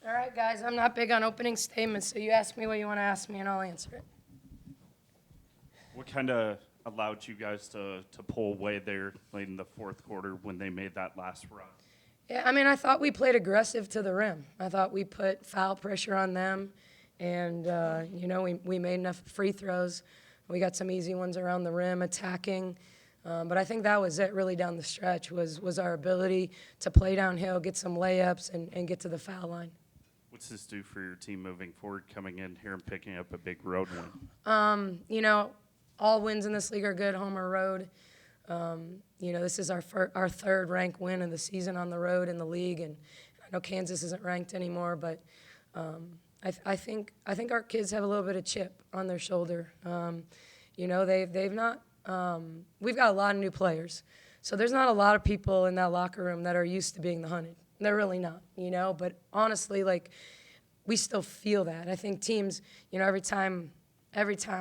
All right, guys, I'm not big on opening statements, so you ask me what you want to ask me, and I'll answer it. What kind of allowed you guys to pull away there late in the fourth quarter when they made that last run? Yeah, I mean, I thought we played aggressive to the rim. I thought we put foul pressure on them, and, we made enough free throws. We got some easy ones around the rim, attacking. But I think that was it really down the stretch, was our ability to play downhill, get some layups, and get to the foul line. What's this do for your team moving forward, coming in here and picking up a big road win? All wins in this league are good, home or road. This is our third ranked win of the season on the road in the league, and I know Kansas isn't ranked anymore, but I think our kids have a little bit of chip on their shoulder. They've not. We've got a lot of new players, so there's not a lot of people in that locker room that are used to being the hunted. They're really not, But honestly, we still feel that. I think teams, every time.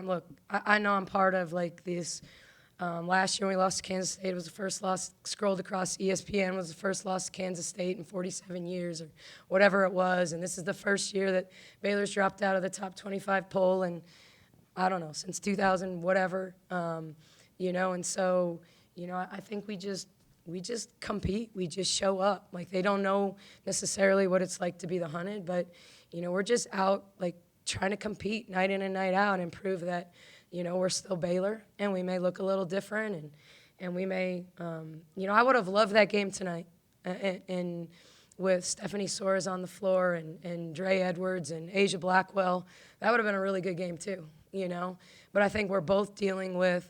Look, I know I'm part of this. Last year when we lost to Kansas State, it was the first loss. Scrolled across ESPN, was the first loss to Kansas State in 47 years or whatever it was. And this is the first year that Baylor's dropped out of the top 25 poll, and I don't know, since 2000 whatever. And so I think we just compete. We just show up. They don't know necessarily what it's like to be the hunted, but we're just out trying to compete night in and night out and prove that we're still Baylor, and we may look a little different, and we may I would have loved that game tonight, and with Stephanie Soares on the floor and Dre Edwards and Asia Blackwell. That would have been a really good game too, But I think we're both dealing with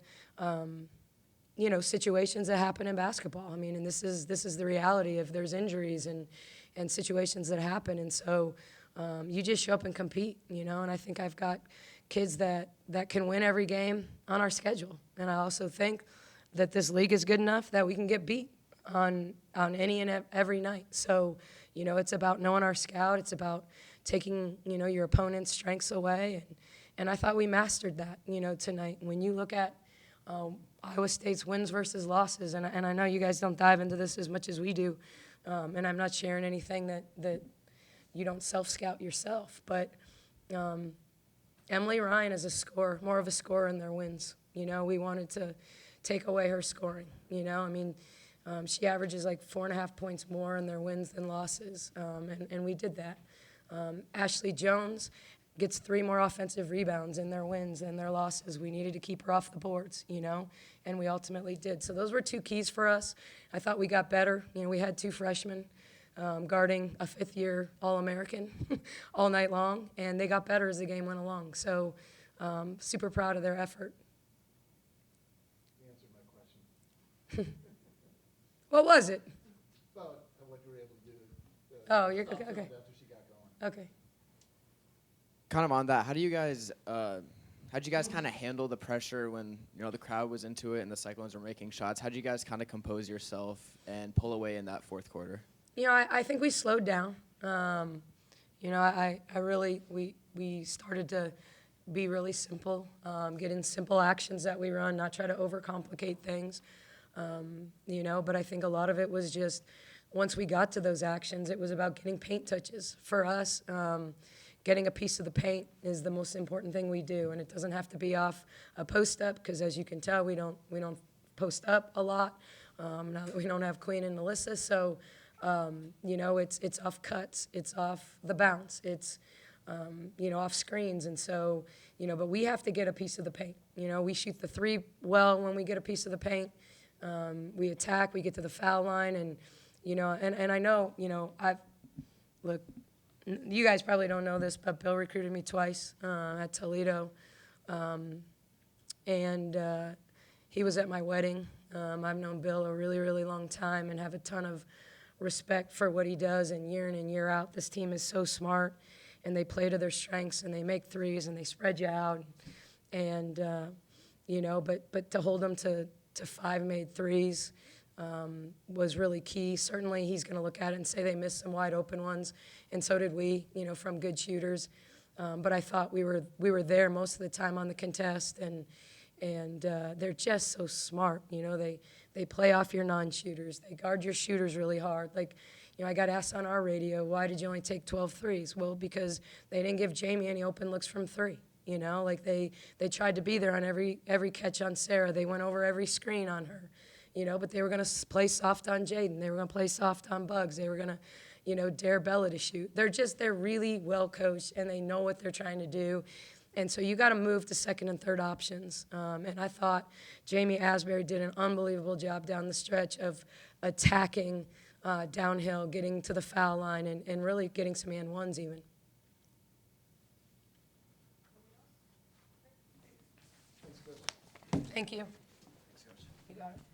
situations that happen in basketball. I mean, and this is the reality of there's injuries and situations that happen. And so you just show up and compete, and I think I've got kids that can win every game on our schedule. And I also think that this league is good enough that we can get beat on any and every night. So, it's about knowing our scout. It's about taking, your opponent's strengths away. And I thought we mastered that, tonight. When you look at Iowa State's wins versus losses, and I know you guys don't dive into this as much as we do, and I'm not sharing anything that you don't self-scout yourself, but Emily Ryan is more of a scorer in their wins. We wanted to take away her scoring. She averages 4.5 points more in their wins than losses, and we did that. Ashley Jones gets 3 more offensive rebounds in their wins than their losses. We needed to keep her off the boards, and we ultimately did. So those were 2 keys for us. I thought we got better. We had 2 freshmen guarding a 5th-year All-American all night long, and they got better as the game went along. So super proud of their effort. You answered my question. What was it? About what you were able to do. Oh, you're okay. After she got going. Okay. Kind of on that, how'd you guys kind of handle the pressure when the crowd was into it and the Cyclones were making shots? How'd you guys kind of compose yourself and pull away in that fourth quarter? I think we slowed down. We started to be really simple, get in simple actions that we run, not try to overcomplicate things. But I think a lot of it was just once we got to those actions, it was about getting paint touches. For us, getting a piece of the paint is the most important thing we do, and it doesn't have to be off a post up because, as you can tell, we don't post up a lot. Now that we don't have Queen and Alyssa, so. It's off cuts, it's off the bounce, it's, off screens. And so, but we have to get a piece of the paint. We shoot the 3 well when we get a piece of the paint. We attack, we get to the foul line. And, and I know, look, you guys probably don't know this, but Bill recruited me twice at Toledo. And he was at my wedding. I've known Bill a really, really long time and have a ton of respect for what he does, and year in and year out, this team is so smart, and they play to their strengths, and they make threes, and they spread you out, and but to hold them to 5 made threes was really key. Certainly, he's going to look at it and say they missed some wide open ones, and so did we, from good shooters. But I thought we were there most of the time on the contest, and they're just so smart. They They play off your non-shooters. They guard your shooters really hard. Like, I got asked on our radio, why did you only take 12 threes? Well, because they didn't give Jamie any open looks from three. Like they tried to be there on every catch on Sarah. They went over every screen on her, but they were going to play soft on Jaden. They were going to play soft on Bugs. They were going to, dare Bella to shoot. They're really well coached, and they know what they're trying to do. And so you got to move to second and third options. And I thought Jamie Asbury did an unbelievable job down the stretch of attacking downhill, getting to the foul line, and really getting some and ones even. Thank you. You got it.